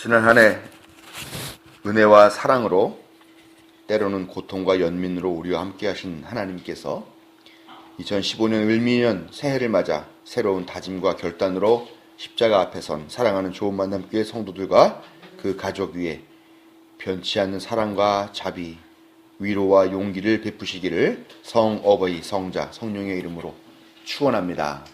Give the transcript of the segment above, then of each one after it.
지난 한 해 은혜와 사랑으로 때로는 고통과 연민으로 우리와 함께 하신 하나님께서 2015년 을미년 새해를 맞아 새로운 다짐과 결단으로 십자가 앞에 선 사랑하는 좋은 만남교회 성도들과 그 가족 위에 변치 않는 사랑과 자비, 위로와 용기를 베푸시기를 성어버이, 성자, 성령의 이름으로 축원합니다.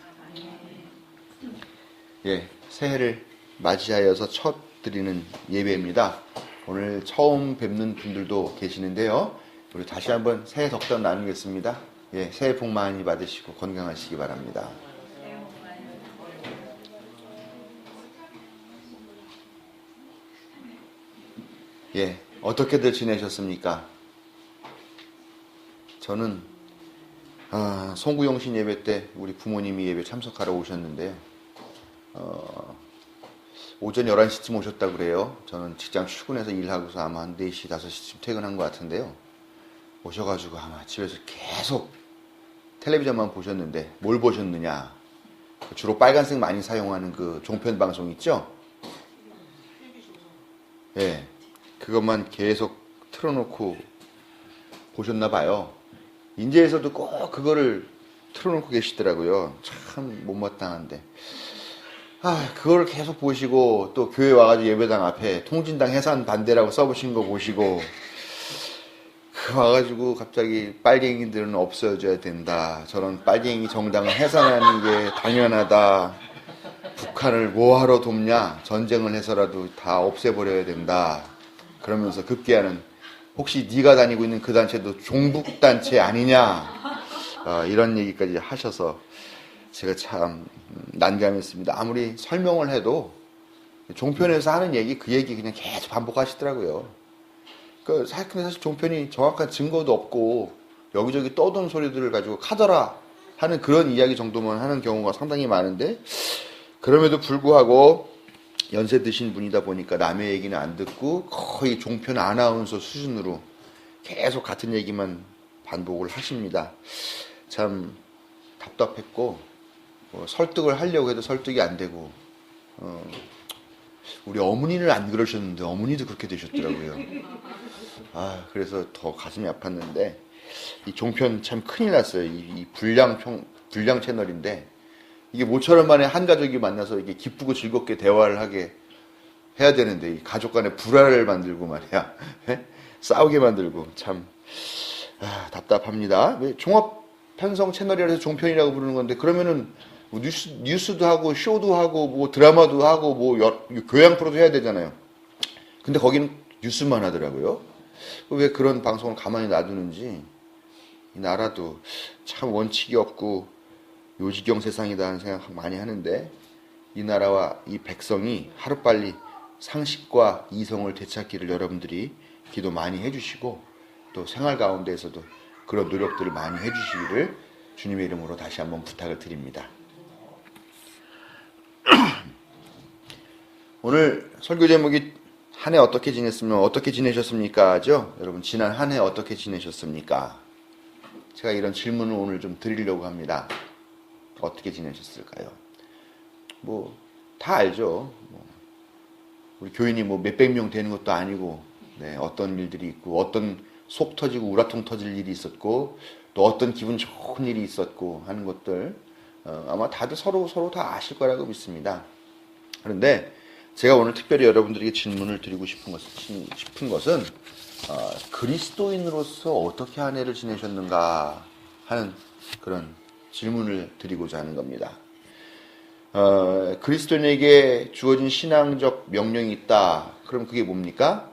새해를 맞이하여서 첫 드리는 예배입니다. 오늘 처음 뵙는 분들도 계시는데요. 우리 다시 한번 새해 덕담 나누겠습니다. 새해 복 많이 받으시고 건강하시기 바랍니다. 어떻게들 지내셨습니까? 저는 송구영신 예배 때 우리 부모님이 예배 참석하러 오셨는데 오전 11시쯤 오셨다고 그래요. 저는 직장 출근해서 일하고서 아마 한 4시, 5시쯤 퇴근한 것 같은데요. 오셔가지고 아마 집에서 계속 텔레비전만 보셨는데 뭘 보셨느냐. 주로 빨간색 많이 사용하는 그 종편 방송 있죠? 그것만 계속 틀어놓고 보셨나 봐요. 인제에서도 꼭 그거를 틀어놓고 계시더라고요. 참 못마땅한데. 그걸 계속 보시고 또 교회 와가지고 예배당 앞에 통진당 해산 반대라고 써보신 거 보시고 와가지고 갑자기 빨갱이들은 없어져야 된다. 저런 빨갱이 정당을 해산하는 게 당연하다. 북한을 뭐하러 돕냐. 전쟁을 해서라도 다 없애버려야 된다. 그러면서 급기야는 혹시 네가 다니고 있는 그 단체도 종북단체 아니냐. 이런 얘기까지 하셔서 제가 참 난감했습니다. 아무리 설명을 해도 종편에서 하는 얘기 그 얘기 그냥 계속 반복하시더라고요. 근데 사실 종편이 정확한 증거도 없고 여기저기 떠도는 소리들을 가지고 카더라 하는 그런 이야기 정도만 하는 경우가 상당히 많은데 그럼에도 불구하고 연세 드신 분이다 보니까 남의 얘기는 안 듣고 거의 종편 아나운서 수준으로 계속 같은 얘기만 반복을 하십니다. 참 답답했고 설득을 하려고 해도 설득이 안 되고 우리 어머니는 안 그러셨는데 어머니도 그렇게 되셨더라고요. 그래서 더 가슴이 아팠는데 이 종편 참 큰일 났어요. 이 불량 채널인데 이게 모처럼 만에 한 가족이 만나서 이게 기쁘고 즐겁게 대화를 하게 해야 되는데 이 가족 간에 불화를 만들고 말이야. 싸우게 만들고 참 답답합니다. 왜 종합 편성 채널이라 해서 종편이라고 부르는 건데 그러면은 뭐 뉴스도 하고 쇼도 하고 뭐 드라마도 하고 뭐 교양 프로도 해야 되잖아요. 근데 거기는 뉴스만 하더라고요. 왜 그런 방송을 가만히 놔두는지 이 나라도 참 원칙이 없고 요지경 세상이다 하는 생각 많이 하는데 이 나라와 이 백성이 하루빨리 상식과 이성을 되찾기를 여러분들이 기도 많이 해주시고 또 생활 가운데에서도 그런 노력들을 많이 해주시기를 주님의 이름으로 다시 한번 부탁을 드립니다. 오늘 설교 제목이 한 해 어떻게 지냈으면 어떻게 지내셨습니까?죠? 여러분 지난 한 해 어떻게 지내셨습니까? 제가 이런 질문을 오늘 좀 드리려고 합니다. 어떻게 지내셨을까요? 다 알죠. 우리 교인이 몇백 명 되는 것도 아니고 어떤 일들이 있고 어떤 속 터지고 우라통 터질 일이 있었고 또 어떤 기분 좋은 일이 있었고 하는 것들 아마 다들 서로 다 아실 거라고 믿습니다. 그런데 제가 오늘 특별히 여러분들에게 질문을 드리고 싶은 것은 그리스도인으로서 어떻게 한 해를 지내셨는가 하는 그런 질문을 드리고자 하는 겁니다. 그리스도인에게 주어진 신앙적 명령이 있다. 그럼 그게 뭡니까?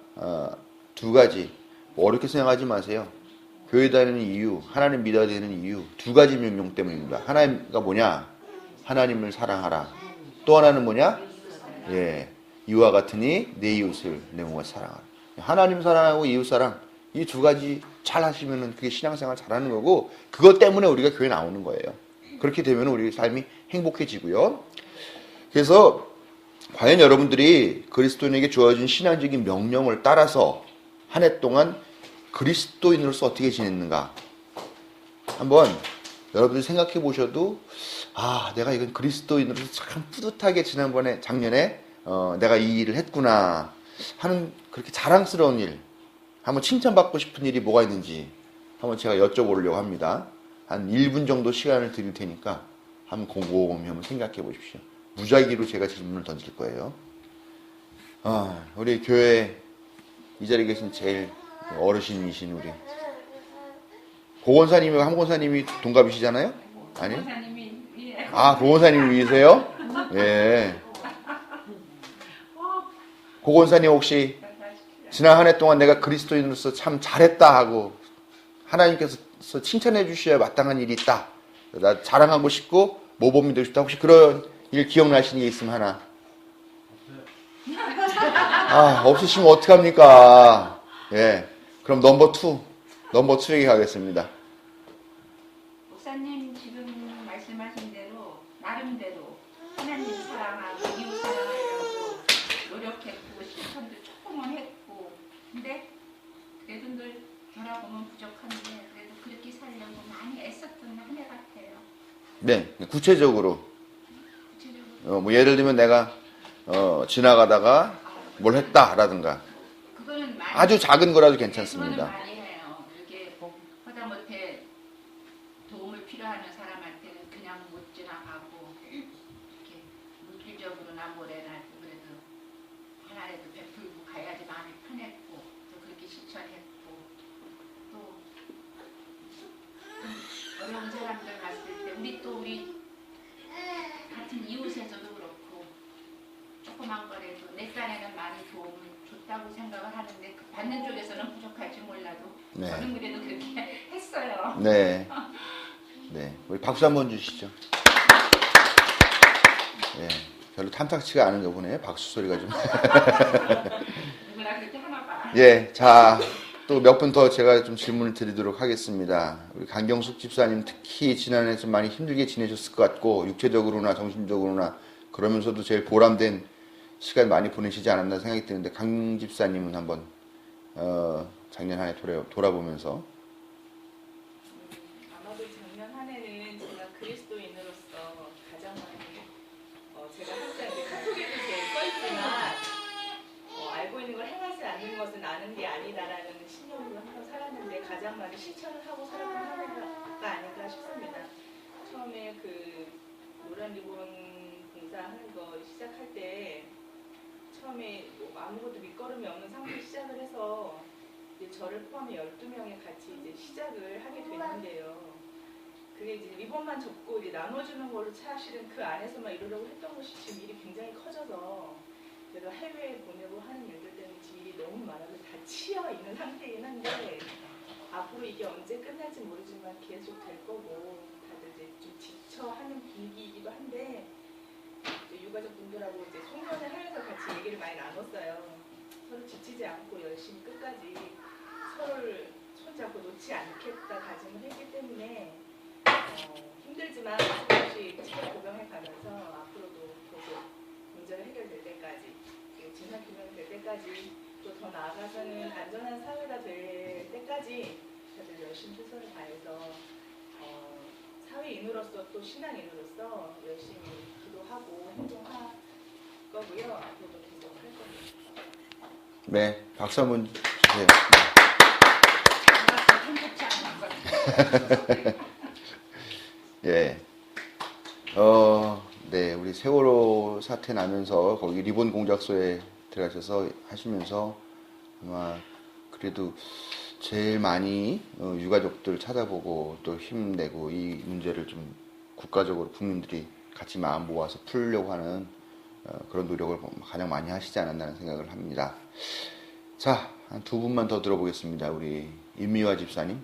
두 가지. 어렵게 생각하지 마세요. 교회 다니는 이유, 하나님 믿어야 되는 이유, 두 가지 명령 때문입니다. 하나가 뭐냐? 하나님을 사랑하라. 또 하나는 뭐냐? 이와 같으니 내 이웃을 내 몸과 사랑하라. 하나님 사랑하고 이웃 사랑, 이 두 가지 잘 하시면은 그게 신앙생활 잘하는 거고, 그것 때문에 우리가 교회 나오는 거예요. 그렇게 되면 우리 삶이 행복해지고요. 그래서 과연 여러분들이 그리스도인에게 주어진 신앙적인 명령을 따라서 한 해 동안 그리스도인으로서 어떻게 지냈는가? 한번 여러분들이 생각해 보셔도 내가 이건 그리스도인으로서 참 뿌듯하게 작년에 내가 이 일을 했구나 하는 그렇게 자랑스러운 일, 한번 칭찬받고 싶은 일이 뭐가 있는지 한번 제가 여쭤보려고 합니다. 한 1분 정도 시간을 드릴 테니까 한번 곰곰이 한번 생각해 보십시오. 무작위로 제가 질문을 던질 거예요. 우리 교회 이 자리에 계신 제일 어르신이신 우리 고건사님과 함권사님이 동갑이시잖아요? 아니요? 고건사님이 위세요? 예. 고건사님 혹시 지난 한 해 동안 내가 그리스도인으로서 참 잘했다 하고 하나님께서 칭찬해 주셔야 마땅한 일이 있다, 나 자랑하고 싶고 모범이 되고 싶다, 혹시 그런 일 기억나시는 게 있으면 하나? 없으시면 어떡합니까? 예. 그럼 넘버 2에게 가겠습니다. 목사님 지금 말씀하신 대로 나름대로 하나님 사랑하고 이웃 사랑하려고 노력했고 실천도 조금은 했고, 근데 그래도 늘 돌아보면 부족한데 그래도 그렇게 살려고 많이 애썼던 한 해 같아요. 네, 구체적으로 뭐 예를 들면 내가 지나가다가 뭘 했다라든가 그거는 많이 아주 작은 거라도 그거는 괜찮습니다. 많이 해요. 이렇게 하다못해 도움을 필요하는 사람한테는 그냥 못 지나가고 이렇게 물질적으로나 뭐래나 그래도 하나라도 베풀고 가야지 마음이 편했고, 또 그렇게 실천했고, 또 어려운 사람들 봤을 때 우리 같은 이웃에서도 그렇고 조그만 거라도 내 딴에는 많이 도움을 줬다고 생각을 하는데 그 받는 쪽에서는 부족할지 몰라도 네. 저는 그래도 그렇게 했어요. 네. 네. 우리 박수 한번 주시죠. 예. 별로 탐탁치가 않은가 보네요. 박수 소리가 좀. 누구나 그렇게 하나 봐. 예. 자, 또 몇 분 더 제가 좀 질문을 드리도록 하겠습니다. 우리 강경숙 집사님 특히 지난해 좀 많이 힘들게 지내셨을 것 같고, 육체적으로나 정신적으로나 그러면서도 제일 보람된 시간 많이 보내시지 않았나 생각이 드는데, 강 집사님은 한번 작년 한 해 돌아보면서. 아마도 작년 한 해는 제가 그리스도인으로서 가장 많이 제가 항상 이제 카톡에도 써있지만 알고 있는 걸 행하지 않는 것은 아는 게 아니다라는 신념으로 항상 살았는데 가장 많이 실천을 하고 살았던 한 해가 아닌가 싶습니다. 처음에 그 노란 리본 봉사하는 거 시작할 때 처음에 뭐 아무것도 밑거름이 없는 상태로 시작을 해서 이제 저를 포함해 12명이 같이 이제 시작을 하게 됐는데요. 그게 이제 리본만 접고 이제 나눠주는 걸로 사실은 그 안에서만 이루려고 했던 것이 지금 일이 굉장히 커져서 제가 해외에 보내고 하는 일들 때문에 지금 일이 너무 많아서 다 치여 있는 상태이긴 한데 앞으로 이게 언제 끝날지 모르지만 계속 될 거고 다들 이제 좀 지쳐하는 분위기이기도 한데 유가족 분들하고 이제 송년회 하면서 같이 얘기를 많이 나눴어요. 서로 지치지 않고 열심히 끝까지 서로를 손잡고 놓지 않겠다 다짐을 했기 때문에 힘들지만 조금씩 체력 고병해 가면서 앞으로도 계속 문제가 해결될 때까지, 진상 규명이 될 때까지, 또 더 나아가서는 안전한 사회가 될 때까지 다들 열심히 최선을 다해서 사회인으로서 또 신앙인으로서 열심히 기도하고 행동할 거고요. 앞으로도 계속 할 겁니다. 네, 박수 한번 주세요. 예. 네, 우리 세월호 사태 나면서 거기 리본 공작소에 들어가셔서 하시면서 아마 그래도 제일 많이 유가족들 찾아보고 또 힘내고 이 문제를 좀 국가적으로 국민들이 같이 마음 모아서 풀려고 하는 그런 노력을 가장 많이 하시지 않았나는 생각을 합니다. 자, 한 두 분만 더 들어보겠습니다. 우리 임미화 집사님.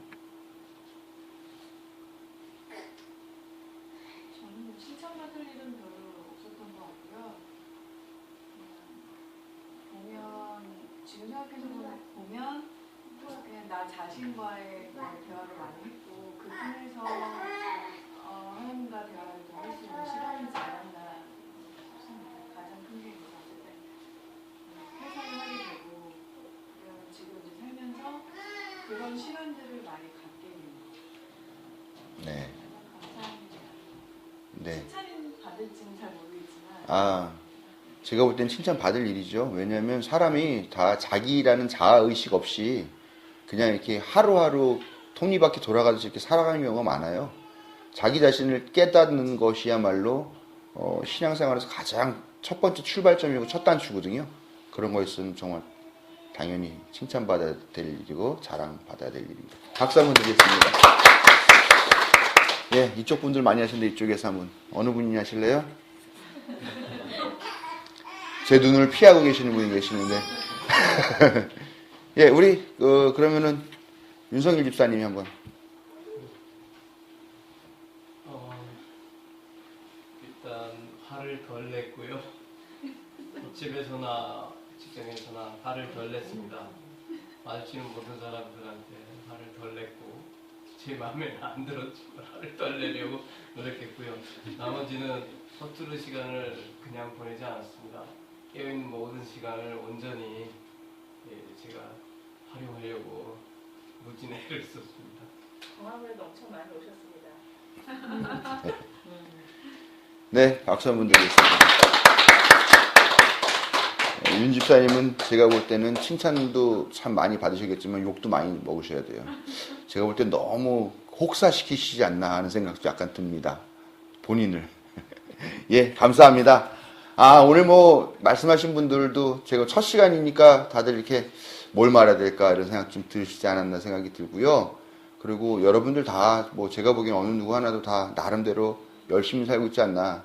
저는 칭찬받을 일은 별로 없었던 것 같고요. 보면 지금 생각해서 보면 그냥 나 자신과의 대화를 많이 했고 그 통해서 하나님과 대화를 더 할 수 있는 시간이지 않았나 싶습니다. 가장 큰 게 있었을 때 회사를 하게 되고 그리고 지금 이제 살면서 그런 시간들을 많이 갖게 되는 것 같아요. 네. 감사합니다. 네. 칭찬 받을지는 잘 모르겠지만 제가 볼 땐 칭찬받을 일이죠. 왜냐하면 사람이 다 자기라는 자아의식 없이 그냥 이렇게 하루하루 톱니바퀴 돌아가듯이 이렇게 살아가는 경우가 많아요. 자기 자신을 깨닫는 것이야말로 신앙생활에서 가장 첫 번째 출발점이고 첫 단추거든요. 그런 거에 있으면 정말 당연히 칭찬받아야 될 일이고 자랑받아야 될 일입니다. 박수 한번 드리겠습니다. 예, 이쪽 분들 많이 하시는데 이쪽에서 한번 어느 분이 하실래요? 제 눈을 피하고 계시는 분이 계시는데 예, 우리 그러면은 윤성일 집사님이 한번. 일단 화를 덜 냈고요. 집에서나 직장에서나 화를 덜 냈습니다. 마주치는 모든 사람들한테 화를 덜 냈고 제 마음에 안 들었지만 화를 덜 내려고 노력했고요. 나머지는 서투른 시간을 그냥 보내지 않았습니다. 깨어있는 모든 시간을 온전히 제가 활용하려고 무진의 애를 썼습니다. 경험에도 엄청 많이 오셨습니다. 네, 박수 한번 드리겠습니다. 윤 집사님은 제가 볼 때는 칭찬도 참 많이 받으시겠지만 욕도 많이 먹으셔야 돼요. 제가 볼 때 너무 혹사시키시지 않나 하는 생각도 약간 듭니다. 본인을. 예, 감사합니다. 오늘 뭐 말씀하신 분들도 제가 첫 시간이니까 다들 이렇게 뭘 말해야 될까 이런 생각 좀 드시지 않았나 생각이 들고요. 그리고 여러분들 다 뭐 제가 보기엔 어느 누구 하나도 다 나름대로 열심히 살고 있지 않나.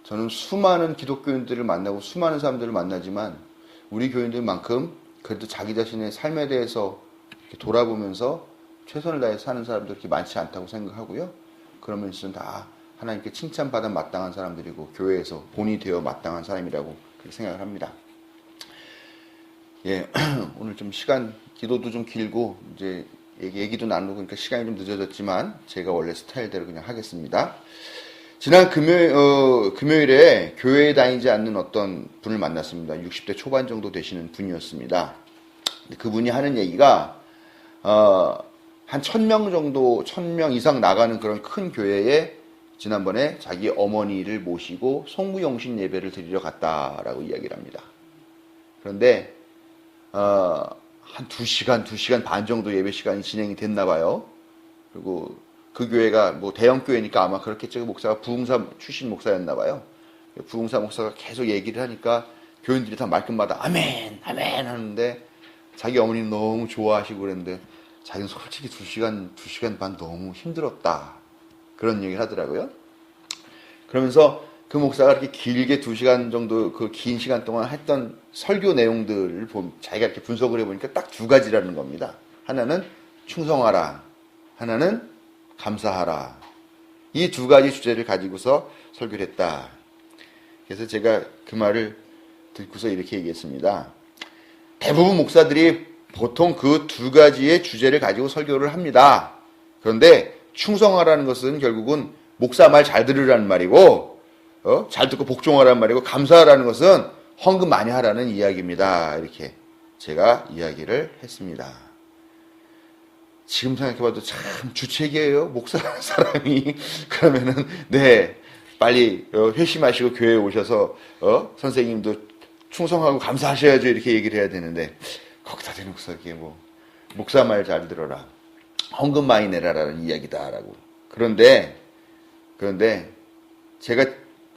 저는 수많은 기독교인들을 만나고 수많은 사람들을 만나지만 우리 교인들만큼 그래도 자기 자신의 삶에 대해서 이렇게 돌아보면서 최선을 다해 사는 사람들 그렇게 많지 않다고 생각하고요. 그러면 진짜 다 하나님께 칭찬받아 마땅한 사람들이고 교회에서 본이 되어 마땅한 사람이라고 그렇게 생각을 합니다. 예, 오늘 좀 시간 기도도 좀 길고 이제 얘기도 나누고 그러니까 시간이 좀 늦어졌지만 제가 원래 스타일대로 그냥 하겠습니다. 지난 금요일에 교회에 다니지 않는 어떤 분을 만났습니다. 60대 초반 정도 되시는 분이었습니다. 그분이 하는 얘기가 한 1000명 정도, 1000명 이상 나가는 그런 큰 교회에 지난번에 자기 어머니를 모시고 송구영신 예배를 드리러 갔다라고 이야기를 합니다. 그런데 한 2시간 반 정도 예배 시간이 진행이 됐나 봐요. 그리고 그 교회가 뭐 대형 교회니까 아마 그렇겠죠. 목사가 부흥사 출신 목사였나 봐요. 부흥사 목사가 계속 얘기를 하니까 교인들이 다 말끝마다 아멘, 아멘 하는데 자기 어머니는 너무 좋아하시고 그랬는데 자기는 솔직히 2시간 반 너무 힘들었다. 그런 얘기를 하더라고요. 그러면서 그 목사가 이렇게 길게 2시간 정도 그 긴 시간 동안 했던 설교 내용들을 자기가 이렇게 분석을 해보니까 딱 2가지라는 겁니다. 하나는 충성하라. 하나는 감사하라. 이 2가지 주제를 가지고서 설교를 했다. 그래서 제가 그 말을 듣고서 이렇게 얘기했습니다. 대부분 목사들이 보통 그 2가지의 주제를 가지고 설교를 합니다. 그런데 충성하라는 것은 결국은 목사 말 잘 들으라는 말이고 잘 듣고 복종하라는 말이고 감사하라는 것은 헌금 많이 하라는 이야기입니다. 이렇게 제가 이야기를 했습니다. 지금 생각해봐도 참 주책이에요. 목사라는 사람이. 그러면은 네 빨리 회심하시고 교회에 오셔서 선생님도 충성하고 감사하셔야죠. 이렇게 얘기를 해야 되는데 거기다 대놓고서 이게 뭐 목사 말 잘 들어라. 헌금 많이 내라라는 이야기다라고. 그런데 제가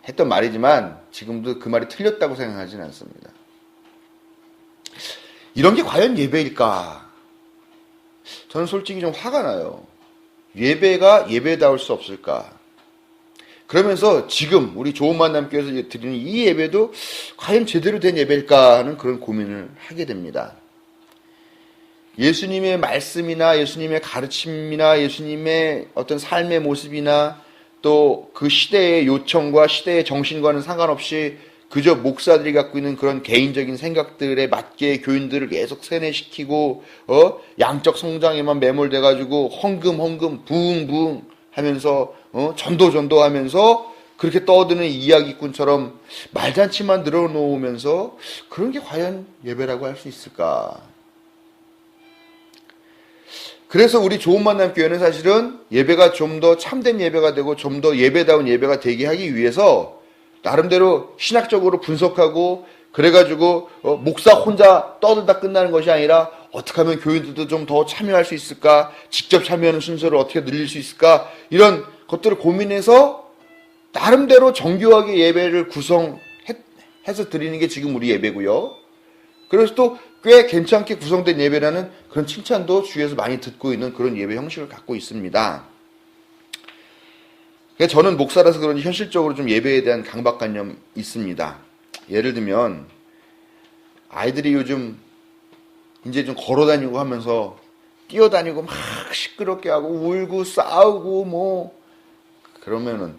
했던 말이지만 지금도 그 말이 틀렸다고 생각하지는 않습니다. 이런 게 과연 예배일까? 저는 솔직히 좀 화가 나요. 예배가 예배다울 수 없을까? 그러면서 지금 우리 좋은 만남교회에서 드리는 이 예배도 과연 제대로 된 예배일까 하는 그런 고민을 하게 됩니다. 예수님의 말씀이나 예수님의 가르침이나 예수님의 어떤 삶의 모습이나 또 그 시대의 요청과 시대의 정신과는 상관없이 그저 목사들이 갖고 있는 그런 개인적인 생각들에 맞게 교인들을 계속 세뇌시키고 양적 성장에만 매몰돼가지고 헌금 부흥 하면서 전도 하면서 그렇게 떠드는 이야기꾼처럼 말잔치만 늘어놓으면서 그런 게 과연 예배라고 할 수 있을까? 그래서 우리 좋은 만남 교회는 사실은 예배가 좀 더 참된 예배가 되고 좀 더 예배다운 예배가 되게 하기 위해서 나름대로 신학적으로 분석하고 그래가지고 목사 혼자 떠들다 끝나는 것이 아니라 어떻게 하면 교인들도 좀 더 참여할 수 있을까? 직접 참여하는 순서를 어떻게 늘릴 수 있을까? 이런 것들을 고민해서 나름대로 정교하게 예배를 구성해서 드리는 게 지금 우리 예배고요. 그래서 또 꽤 괜찮게 구성된 예배라는 그런 칭찬도 주위에서 많이 듣고 있는 그런 예배 형식을 갖고 있습니다. 저는 목사라서 그런지 현실적으로 좀 예배에 대한 강박관념이 있습니다. 예를 들면 아이들이 요즘 이제 좀 걸어다니고 하면서 뛰어다니고 막 시끄럽게 하고 울고 싸우고 뭐 그러면은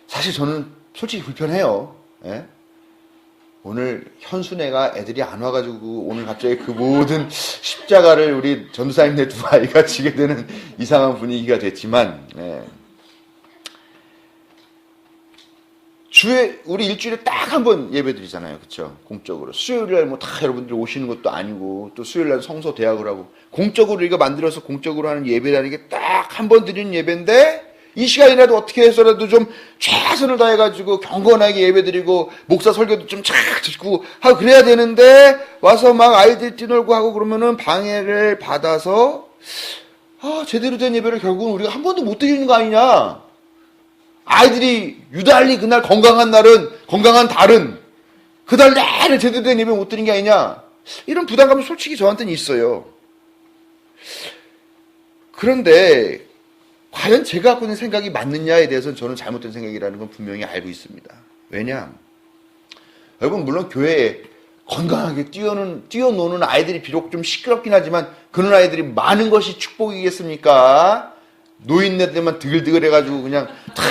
사실 저는 솔직히 불편해요. 예? 오늘 현순애가 애들이 안 와가지고 오늘 갑자기 그 모든 십자가를 우리 전도사님네 두 아이가 지게 되는 이상한 분위기가 됐지만 예. 주에 우리 일주일에 딱 한 번 예배 드리잖아요. 그렇죠? 공적으로. 수요일날 뭐 다 여러분들이 오시는 것도 아니고 또 수요일날 성서 대학을 하고 공적으로 우리가 만들어서 공적으로 하는 예배라는 게 딱 한 번 드리는 예배인데 이 시간이라도 어떻게 해서라도 좀 최선을 다해가지고 경건하게 예배 드리고 목사 설교도 좀 착 듣고 하고 그래야 되는데 와서 막 아이들 뛰놀고 하고 그러면은 방해를 받아서 제대로 된 예배를 결국은 우리가 한 번도 못 드리는 거 아니냐. 아이들이 유달리 그날 건강한 날은 건강한 달은 그날 내내 제대로 된 예배 못 드린 게 아니냐. 이런 부담감이 솔직히 저한테는 있어요. 그런데 과연 제가 갖고 있는 생각이 맞느냐에 대해서는 저는 잘못된 생각이라는 건 분명히 알고 있습니다. 왜냐? 여러분 물론 교회에 건강하게 뛰어노는 아이들이 비록 좀 시끄럽긴 하지만 그런 아이들이 많은 것이 축복이겠습니까? 노인네들만 드글드글해가지고 그냥 탁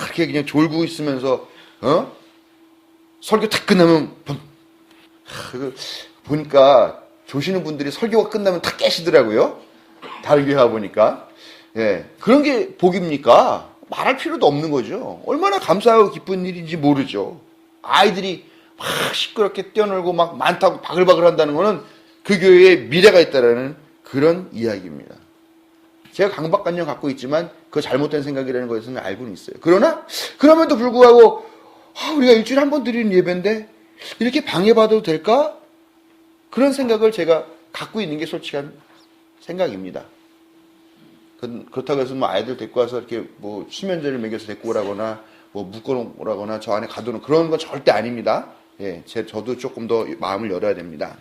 이렇게 그냥 졸고 있으면서 설교 탁 끝나면 보니까 조시는 분들이 설교가 끝나면 탁 깨시더라고요. 다른 교회 가보니까. 예, 그런 게 복입니까? 말할 필요도 없는 거죠. 얼마나 감사하고 기쁜 일인지 모르죠. 아이들이 막 시끄럽게 뛰어놀고 막 많다고 바글바글 한다는 거는 그 교회에 미래가 있다라는 그런 이야기입니다. 제가 강박관념 갖고 있지만 그 잘못된 생각이라는 것에서는 알고는 있어요. 그럼에도 불구하고 우리가 일주일에 한 번 드리는 예배인데 이렇게 방해받아도 될까? 그런 생각을 제가 갖고 있는 게 솔직한 생각입니다. 그렇다고 해서 뭐 아이들 데리고 와서 이렇게 뭐 수면제를 먹여서 데리고 오라거나 뭐 묶어놓으라거나 저 안에 가두는 그런 건 절대 아닙니다. 예, 저도 조금 더 마음을 열어야 됩니다.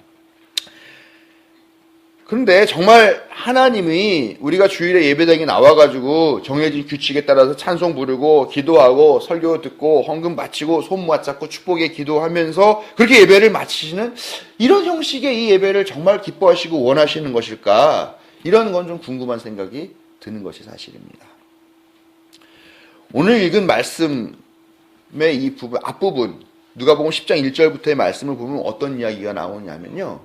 그런데 정말 하나님이 우리가 주일에 예배당에 나와가지고 정해진 규칙에 따라서 찬송 부르고 기도하고 설교 듣고 헌금 바치고 손 맞잡고 축복에 기도하면서 그렇게 예배를 마치시는 이런 형식의 이 예배를 정말 기뻐하시고 원하시는 것일까? 이런 건 좀 궁금한 생각이 드는 것이 사실입니다. 오늘 읽은 말씀의 이 부분, 앞부분 누가복음 10장 1절부터의 말씀을 보면 어떤 이야기가 나오냐면요.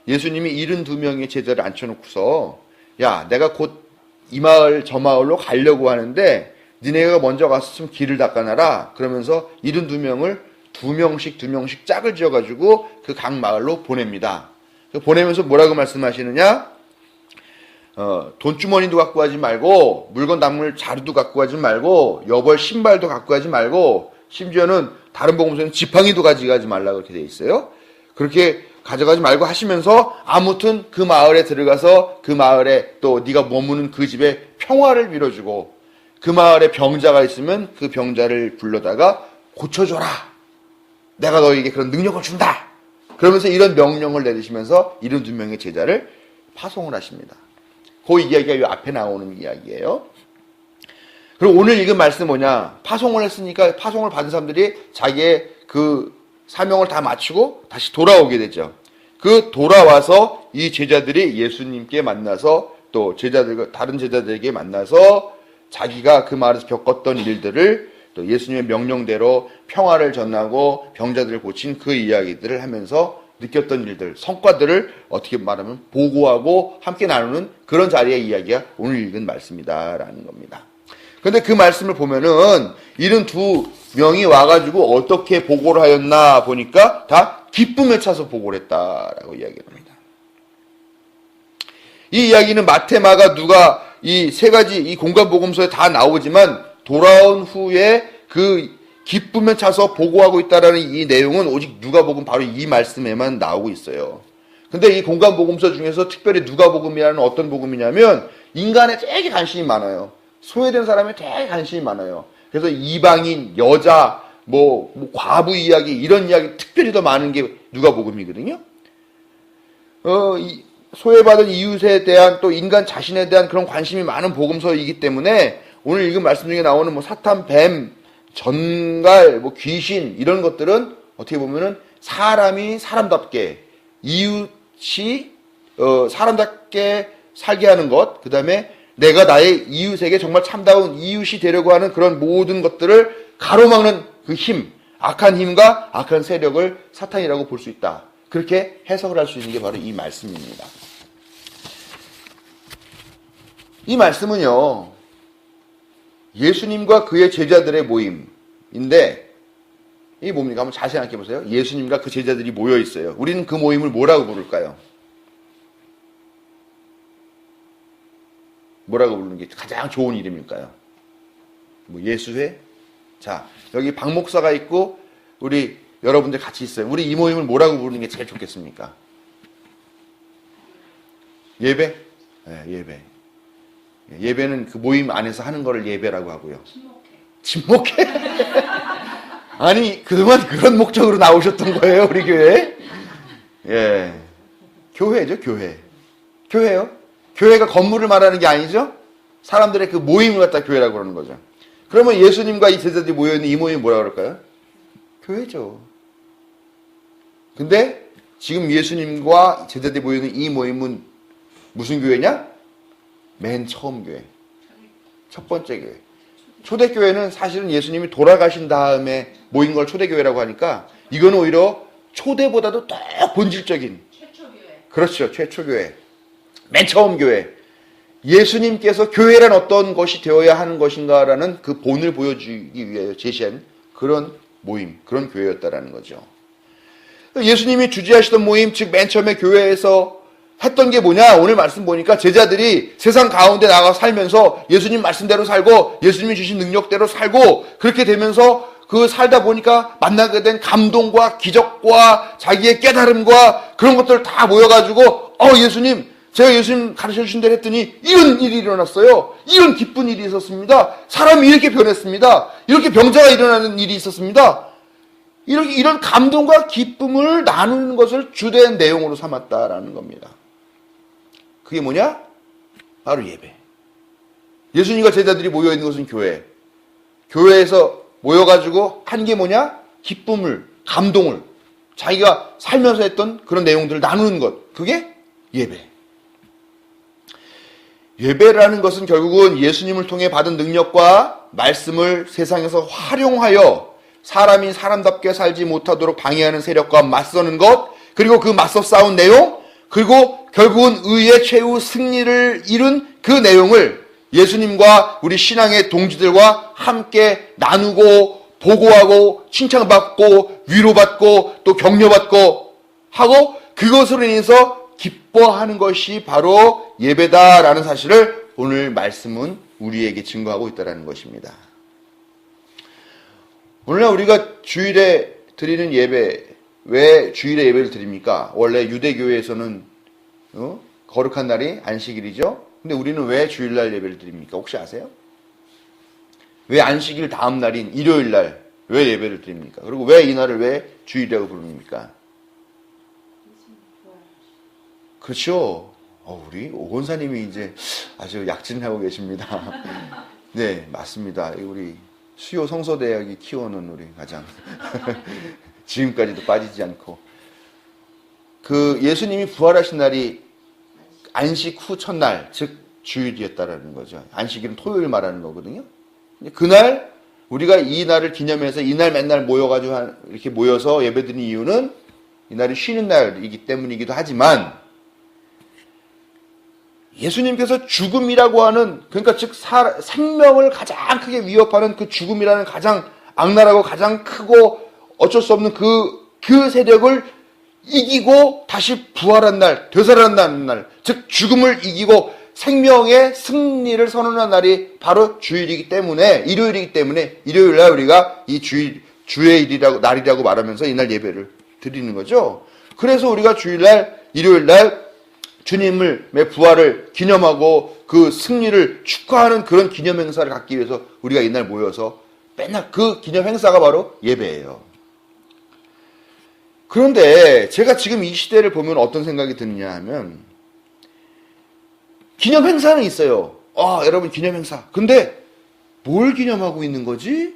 예수님이 72명의 제자를 앉혀놓고서 야 내가 곧 이 마을 저 마을로 가려고 하는데 니네가 먼저 가서 좀 길을 닦아놔라. 그러면서 72명을 두 명씩 짝을 지어가지고 그 각 마을로 보냅니다. 보내면서 뭐라고 말씀하시느냐? 돈주머니도 갖고 가지 말고 물건 담을 자루도 갖고 가지 말고 여벌 신발도 갖고 가지 말고 심지어는 다른 복음서에는 지팡이도 가져가지 말라고 그렇게 돼 있어요. 그렇게 가져가지 말고 하시면서 아무튼 그 마을에 들어가서 그 마을에 또 네가 머무는 그 집에 평화를 빌어주고 그 마을에 병자가 있으면 그 병자를 불러다가 고쳐줘라. 내가 너에게 그런 능력을 준다. 그러면서 이런 명령을 내리시면서 72명의 제자를 파송을 하십니다. 그 이야기가 이 앞에 나오는 이야기예요. 그리고 오늘 읽은 말씀 뭐냐? 파송을 했으니까 파송을 받은 사람들이 자기의 그 사명을 다 마치고 다시 돌아오게 되죠. 그 돌아와서 이 제자들이 예수님께 만나서 또 다른 제자들에게 만나서 자기가 그 마을에서 겪었던 일들을 또 예수님의 명령대로 평화를 전하고 병자들을 고친 그 이야기들을 하면서 느꼈던 일들, 성과들을 어떻게 말하면 보고하고 함께 나누는 그런 자리의 이야기가 오늘 읽은 말씀이다라는 겁니다. 근데 그 말씀을 보면은 72명이 와가지고 어떻게 보고를 하였나 보니까 다 기쁨에 차서 보고를 했다라고 이야기를 합니다. 이 이야기는 마태, 마가, 누가 이 세 가지 이 공간복음서에 다 나오지만 돌아온 후에 그 기쁘면 차서 보고하고 있다라는 이 내용은 오직 누가복음 바로 이 말씀에만 나오고 있어요. 근데 이 공간복음서 중에서 특별히 누가복음이라는 어떤 복음이냐면 인간에 되게 관심이 많아요. 소외된 사람에 되게 관심이 많아요. 그래서 이방인, 여자, 뭐 과부 이야기 이런 이야기 특별히 더 많은 게 누가복음이거든요. 소외받은 이웃에 대한 또 인간 자신에 대한 그런 관심이 많은 복음서이기 때문에 오늘 읽은 말씀 중에 나오는 뭐 사탄, 뱀, 전갈, 뭐 귀신 이런 것들은 어떻게 보면은 사람이 사람답게 이웃이 사람답게 살게 하는 것, 그 다음에 내가 나의 이웃에게 정말 참다운 이웃이 되려고 하는 그런 모든 것들을 가로막는 그 힘, 악한 힘과 악한 세력을 사탄이라고 볼 수 있다. 그렇게 해석을 할 수 있는 게 바로 이 말씀입니다. 이 말씀은요, 예수님과 그의 제자들의 모임인데, 이게 뭡니까? 한번 자세히 생각해 보세요. 예수님과 그 제자들이 모여 있어요. 우리는 그 모임을 뭐라고 부를까요? 뭐라고 부르는 게 가장 좋은 이름일까요? 뭐 예수회? 자, 여기 박 목사가 있고 우리 여러분들 같이 있어요. 우리 이 모임을 뭐라고 부르는 게 제일 좋겠습니까? 예배? 네, 예배. 예배는 그 모임 안에서 하는 거를 예배라고 하고요. 침묵해? 아니, 그동안 그런 목적으로 나오셨던 거예요, 우리 교회? 예. 교회죠, 교회. 교회요? 교회가 건물을 말하는 게 아니죠? 사람들의 그 모임을 갖다 교회라고 그러는 거죠. 그러면 예수님과 이 제자들이 모여있는 이 모임이 뭐라고 그럴까요? 교회죠. 근데 지금 예수님과 제자들이 모여있는 이 모임은 무슨 교회냐? 맨 처음 교회. 첫 번째 교회. 초대교회는 사실은 예수님이 돌아가신 다음에 모인 걸 초대교회라고 하니까 이건 오히려 초대보다도 더 본질적인. 최초교회. 그렇죠. 최초교회. 맨 처음 교회. 예수님께서 교회란 어떤 것이 되어야 하는 것인가라는 그 본을 보여주기 위해 제시한 그런 모임, 그런 교회였다라는 거죠. 예수님이 주재하시던 모임, 즉 맨 처음에 교회에서 했던 게 뭐냐? 오늘 말씀 보니까 제자들이 세상 가운데 나가 살면서 예수님 말씀대로 살고 예수님이 주신 능력대로 살고 그렇게 되면서 그 살다 보니까 만나게 된 감동과 기적과 자기의 깨달음과 그런 것들 다 모여가지고 예수님, 제가 예수님 가르쳐주신 대로 했더니 이런 일이 일어났어요. 이런 기쁜 일이 있었습니다. 사람이 이렇게 변했습니다. 이렇게 병자가 일어나는 일이 있었습니다. 이런 감동과 기쁨을 나누는 것을 주된 내용으로 삼았다라는 겁니다. 그게 뭐냐? 바로 예배. 예수님과 제자들이 모여있는 것은 교회. 교회에서 모여가지고 한 게 뭐냐? 기쁨을, 감동을, 자기가 살면서 했던 그런 내용들을 나누는 것. 그게 예배. 예배라는 것은 결국은 예수님을 통해 받은 능력과 말씀을 세상에서 활용하여 사람이 사람답게 살지 못하도록 방해하는 세력과 맞서는 것, 그리고 그 맞서 싸운 내용, 그리고 결국은 의의 최후 승리를 이룬 그 내용을 예수님과 우리 신앙의 동지들과 함께 나누고 보고하고 칭찬받고 위로받고 또 격려받고 하고 그것으로 인해서 기뻐하는 것이 바로 예배다라는 사실을 오늘 말씀은 우리에게 증거하고 있다는 것입니다. 오늘날 우리가 주일에 드리는 예배, 왜 주일에 예배를 드립니까? 원래 유대교회에서는 거룩한 날이 안식일이죠. 근데 우리는 왜 주일날 예배를 드립니까? 혹시 아세요? 왜 안식일 다음 날인 일요일날 왜 예배를 드립니까? 그리고 왜 이 날을 왜 주일이라고 부릅니까? 그렇죠. 우리 오 권사님이 이제 아주 약진하고 계십니다. 네, 맞습니다. 우리 수요 성서대학이 키워놓은 우리 가장 지금까지도 빠지지 않고 그 예수님이 부활하신 날이 안식 후 첫날, 즉 주일이었다라는 거죠. 안식일은 토요일 말하는 거거든요. 그날 우리가 이 날을 기념해서 이날 맨날 모여가지고 이렇게 모여서 예배드리는 이유는 이날이 쉬는 날이기 때문이기도 하지만 예수님께서 죽음이라고 하는, 그러니까 즉 생명을 가장 크게 위협하는 그 죽음이라는 가장 악랄하고 가장 크고 어쩔 수 없는 그 세력을 이기고 다시 부활한 날, 되살아난다는 날, 즉 죽음을 이기고 생명의 승리를 선언한 날이 바로 주일이기 때문에, 일요일이기 때문에 일요일 날 우리가 이 주의 일이라고, 날이라고 말하면서 이날 예배를 드리는 거죠. 그래서 우리가 주일날, 일요일날 주님의 부활을 기념하고 그 승리를 축하하는 그런 기념 행사를 갖기 위해서 우리가 이날 모여서 맨날 그 기념 행사가 바로 예배예요. 그런데 제가 지금 이 시대를 보면 어떤 생각이 드느냐 하면, 기념 행사는 있어요. 여러분 기념 행사. 근데 뭘 기념하고 있는 거지?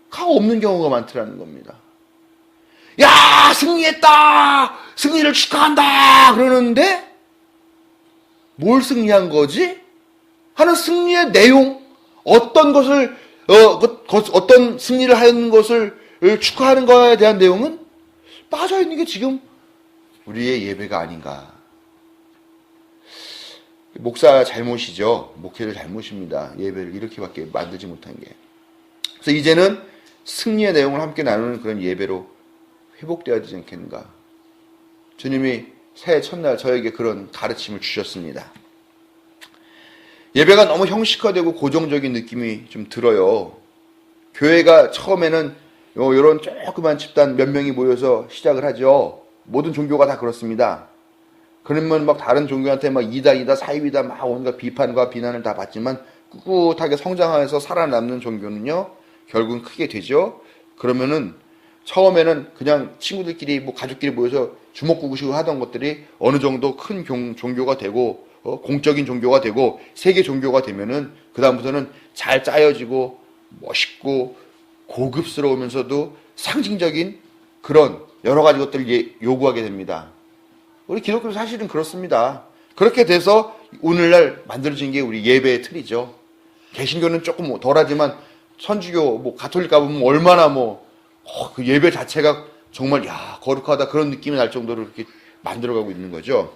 가 없는 경우가 많더라는 겁니다. 야, 승리했다! 승리를 축하한다! 그러는데 뭘 승리한 거지? 하는 승리의 내용, 어떤 것을 어떤 승리를 하는 것을 축하하는 것에 대한 내용은 빠져 있는 게 지금 우리의 예배가 아닌가. 목사 잘못이죠. 목회를 잘못입니다. 예배를 이렇게밖에 만들지 못한 게. 그래서 이제는 승리의 내용을 함께 나누는 그런 예배로 회복되어야 되지 않겠는가. 주님이 새해 첫날 저에게 그런 가르침을 주셨습니다. 예배가 너무 형식화되고 고정적인 느낌이 좀 들어요. 교회가 처음에는 이런 조그만 집단 몇 명이 모여서 시작을 하죠. 모든 종교가 다 그렇습니다. 그러면 막 다른 종교한테 막 이단이다, 사이비다, 막 온갖 비판과 비난을 다 받지만 꿋꿋하게 성장하여서 살아남는 종교는요, 결국은 크게 되죠. 그러면은 처음에는 그냥 친구들끼리, 가족끼리 모여서 주먹구구식으로 하던 것들이 어느 정도 큰 종교가 되고, 공적인 종교가 되고, 세계 종교가 되면은, 그다음부터는 잘 짜여지고, 멋있고, 고급스러우면서도 상징적인 그런 여러 가지 것들을 요구하게 됩니다. 우리 기독교도 사실은 그렇습니다. 그렇게 돼서 오늘날 만들어진 게 우리 예배의 틀이죠. 개신교는 조금 덜하지만, 천주교, 가톨릭 가보면 얼마나 그 예배 자체가 정말, 거룩하다, 그런 느낌이 날 정도로 이렇게 만들어가고 있는 거죠.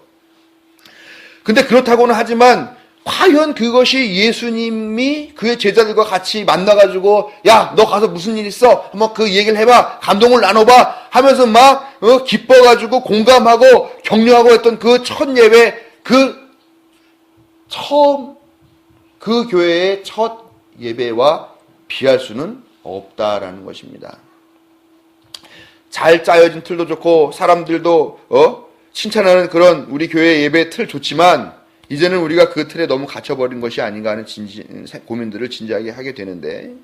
근데 그렇다고는 하지만, 과연 그것이 예수님이 그의 제자들과 같이 만나가지고, 야, 너 가서 무슨 일 있어? 한번 그 얘기를 해봐. 감동을 나눠봐. 하면서 막, 기뻐가지고 공감하고 격려하고 했던 그 첫 예배, 그 교회의 첫 예배와 비할 수는 없다라는 것입니다. 잘 짜여진 틀도 좋고 사람들도 칭찬하는 그런 우리 교회의 예배 틀 좋지만, 이제는 우리가 그 틀에 너무 갇혀버린 것이 아닌가 하는 고민들을 진지하게 하게 되는데,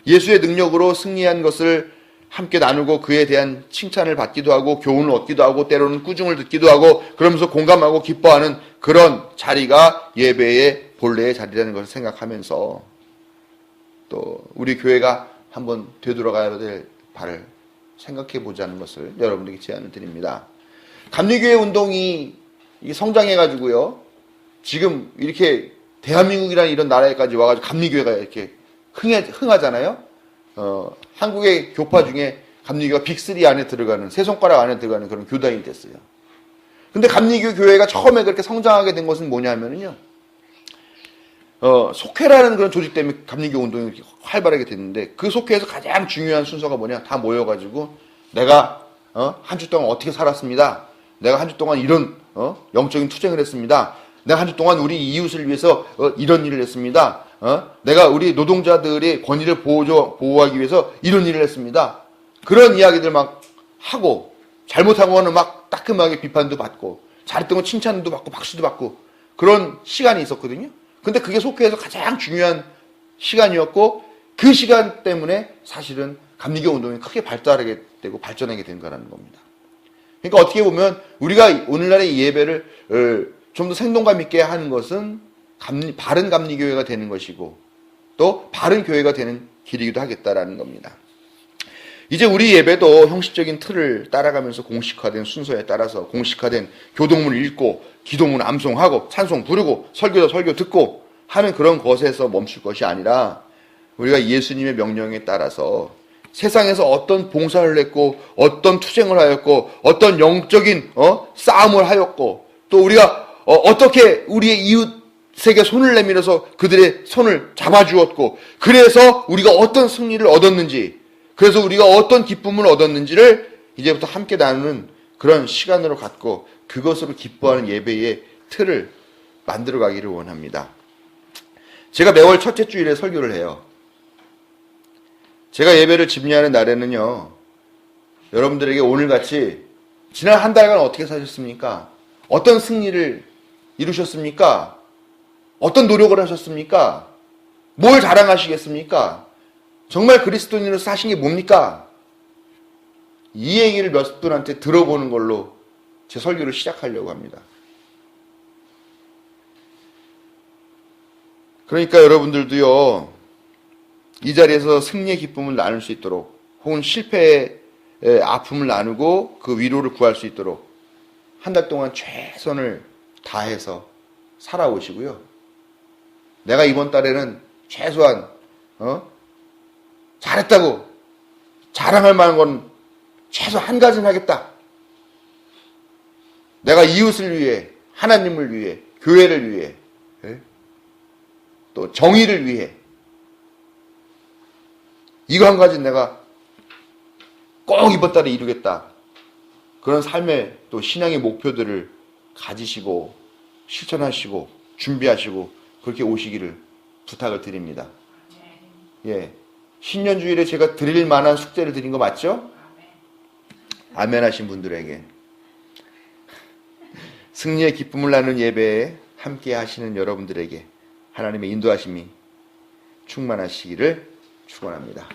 예수의 능력으로 승리한 것을 함께 나누고 그에 대한 칭찬을 받기도 하고 교훈을 얻기도 하고 때로는 꾸중을 듣기도 하고 그러면서 공감하고 기뻐하는 그런 자리가 예배의 본래의 자리라는 것을 생각하면서, 또 우리 교회가 한번 되돌아가야 될 발을 생각해 보자는 것을 여러분에게 제안을 드립니다. 감리교회 운동이 성장해가지고요, 지금 이렇게 대한민국이라는 이런 나라에까지 와가지고 감리교회가 이렇게 흥하잖아요. 한국의 교파 중에 감리교가 빅3 안에 들어가는, 세 손가락 안에 들어가는 그런 교단이 됐어요. 근데 감리교 교회가 처음에 그렇게 성장하게 된 것은 뭐냐면요, 속회라는 그런 조직 때문에 감리교 운동이 이렇게 활발하게 됐는데, 그 속회에서 가장 중요한 순서가 뭐냐, 다 모여가지고 내가 한 주 동안 어떻게 살았습니다. 내가 한 주 동안 이런 영적인 투쟁을 했습니다. 내가 한 주 동안 우리 이웃을 위해서 이런 일을 했습니다. 내가 우리 노동자들의 권리를 보호하기 위해서 이런 일을 했습니다. 그런 이야기들 막 하고, 잘못한 거는 막 따끔하게 비판도 받고, 잘했던 거 칭찬도 받고 박수도 받고, 그런 시간이 있었거든요. 근데 그게 속회에서 가장 중요한 시간이었고, 그 시간 때문에 사실은 감리교 운동이 크게 발달하게 되고 발전하게 된 거라는 겁니다. 그러니까 어떻게 보면 우리가 오늘날의 예배를 좀 더 생동감 있게 하는 것은 바른 감리교회가 되는 것이고, 또 바른 교회가 되는 길이기도 하겠다라는 겁니다. 이제 우리 예배도 형식적인 틀을 따라가면서 공식화된 순서에 따라서 공식화된 교동문 읽고, 기도문 암송하고, 찬송 부르고, 설교 듣고 하는 그런 것에서 멈출 것이 아니라, 우리가 예수님의 명령에 따라서 세상에서 어떤 봉사를 했고, 어떤 투쟁을 하였고, 어떤 영적인 싸움을 하였고, 또 우리가 어떻게 우리의 이웃에게 손을 내밀어서 그들의 손을 잡아주었고, 그래서 우리가 어떤 승리를 얻었는지, 그래서 우리가 어떤 기쁨을 얻었는지를 이제부터 함께 나누는 그런 시간으로 갖고, 그것으로 기뻐하는 예배의 틀을 만들어 가기를 원합니다. 제가 매월 첫째 주일에 설교를 해요. 제가 예배를 집례하는 날에는요, 여러분들에게 오늘같이 지난 한 달간 어떻게 사셨습니까? 어떤 승리를 이루셨습니까? 어떤 노력을 하셨습니까? 뭘 자랑하시겠습니까? 정말 그리스도인으로 사신 게 뭡니까? 이 얘기를 몇 분한테 들어보는 걸로 제 설교를 시작하려고 합니다. 그러니까 여러분들도요, 이 자리에서 승리의 기쁨을 나눌 수 있도록, 혹은 실패의 아픔을 나누고 그 위로를 구할 수 있도록 한 달 동안 최선을 다해서 살아오시고요. 내가 이번 달에는 최소한 잘했다고 자랑할 만한 건 최소 한 가지는 하겠다. 내가 이웃을 위해, 하나님을 위해, 교회를 위해, 또 정의를 위해 이거 한 가지는 내가 꼭 이번 달에 이루겠다. 그런 삶의 또 신앙의 목표들을 가지시고 실천하시고 준비하시고 그렇게 오시기를 부탁을 드립니다. 예, 신년주일에 제가 드릴 만한 숙제를 드린 거 맞죠? 아멘 하신 분들에게 승리의 기쁨을 나누는 예배에 함께 하시는 여러분들에게 하나님의 인도하심이 충만하시기를 축원합니다.